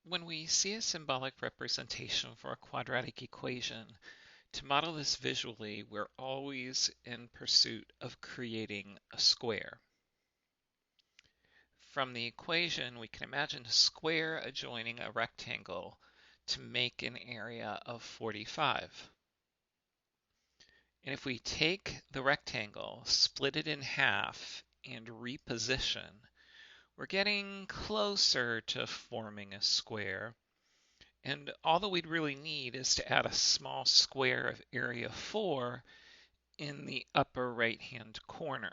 When we see a symbolic representation for a quadratic equation, to model this visually, we're always in pursuit of creating a square. From the equation, we can imagine a square adjoining a rectangle to make an area of 45. And if we take the rectangle, split it in half, and reposition, we're getting closer to forming a square. And all that we'd really need is to add a small square of area 4 in the upper right-hand corner.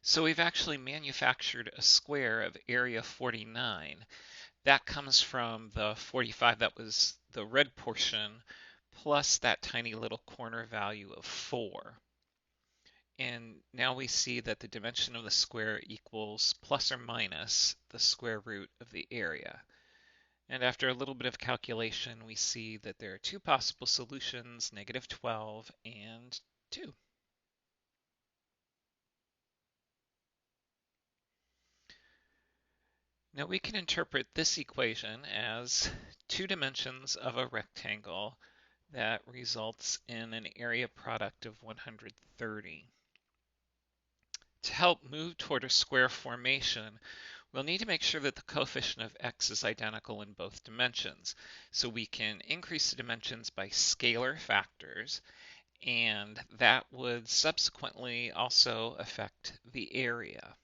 So we've actually manufactured a square of area 49. That comes from the 45 that was the red portion, plus that tiny little corner value of 4. And now we see that the dimension of the square equals plus or minus the square root of the area. And after a little bit of calculation, we see that there are two possible solutions, -12 and 2. Now we can interpret this equation as two dimensions of a rectangle that results in an area product of 130. To help move toward a square formation, we'll need to make sure that the coefficient of x is identical in both dimensions. So we can increase the dimensions by scalar factors, and that would subsequently also affect the area.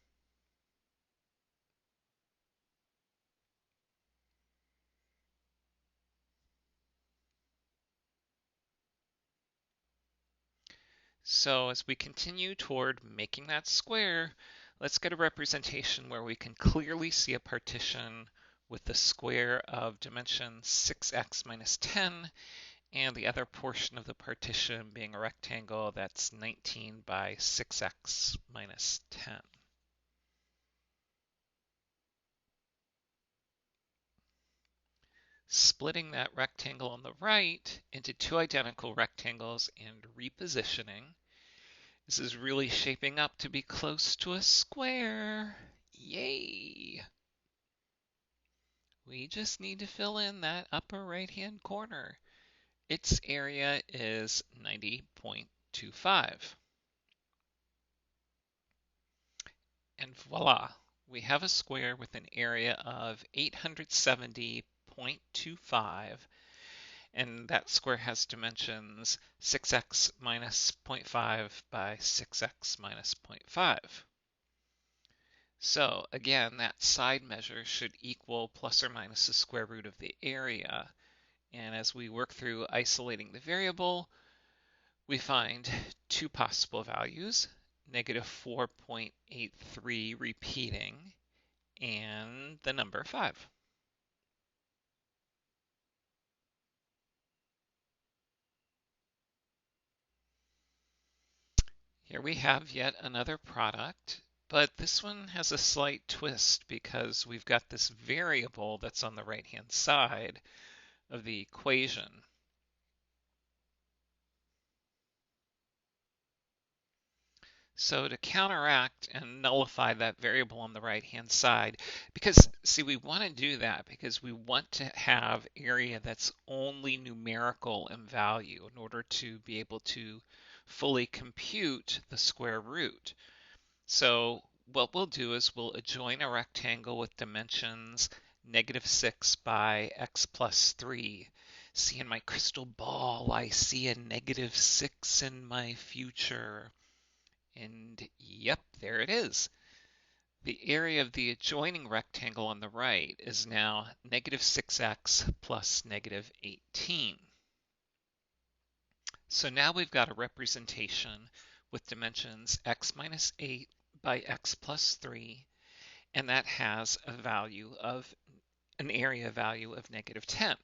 So as we continue toward making that square, let's get a representation where we can clearly see a partition with the square of dimension 6x minus 10, and the other portion of the partition being a rectangle that's 19 by 6x minus 10. Splitting that rectangle on the right into two identical rectangles and repositioning, this is really shaping up to be close to a square. Yay! We just need to fill in that upper right-hand corner. Its area is 90.25. And voila, we have a square with an area of 870.25, and that square has dimensions 6x minus 0.5 by 6x minus 0.5. So again, that side measure should equal plus or minus the square root of the area. And as we work through isolating the variable, we find two possible values, -4.83 repeating, and the number 5. Here we have yet another product, but this one has a slight twist because we've got this variable that's on the right-hand side of the equation. So to counteract and nullify that variable on the right-hand side, because see, we want to do that because we want to have area that's only numerical in value in order to be able to fully compute the square root. So what we'll do is we'll adjoin a rectangle with dimensions -6 by x plus 3. See, in my crystal ball, I see a -6 in my future. And yep, there it is. The area of the adjoining rectangle on the right is now -6x plus -18. So now we've got a representation with dimensions x minus 8 by x plus 3, and that has a value of an area value of -10.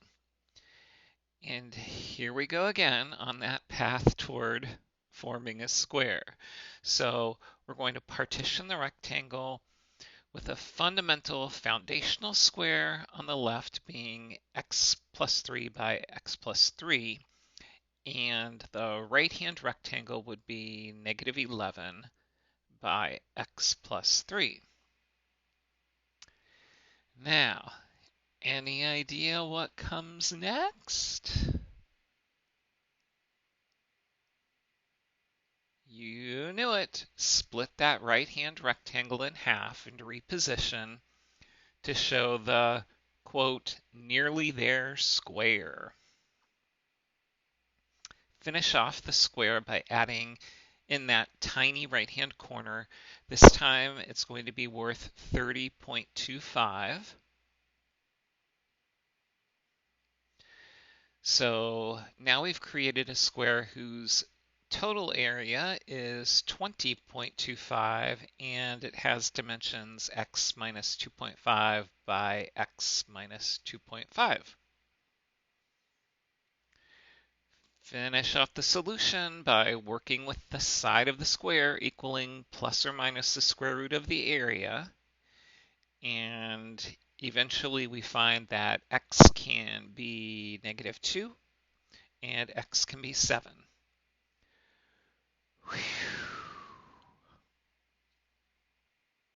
And here we go again on that path toward forming a square. So we're going to partition the rectangle with a fundamental foundational square on the left being x plus 3 by x plus 3, and the right-hand rectangle would be -11 by x plus 3. Now, any idea what comes next? You knew it. Split that right-hand rectangle in half and reposition to show the, quote, nearly there square. Finish off the square by adding in that tiny right-hand corner. This time it's going to be worth 30.25. So now we've created a square whose total area is 20.25 and it has dimensions x minus 2.5 by x minus 2.5. Finish off the solution by working with the side of the square equaling plus or minus the square root of the area. And eventually we find that x can be -2 and x can be 7.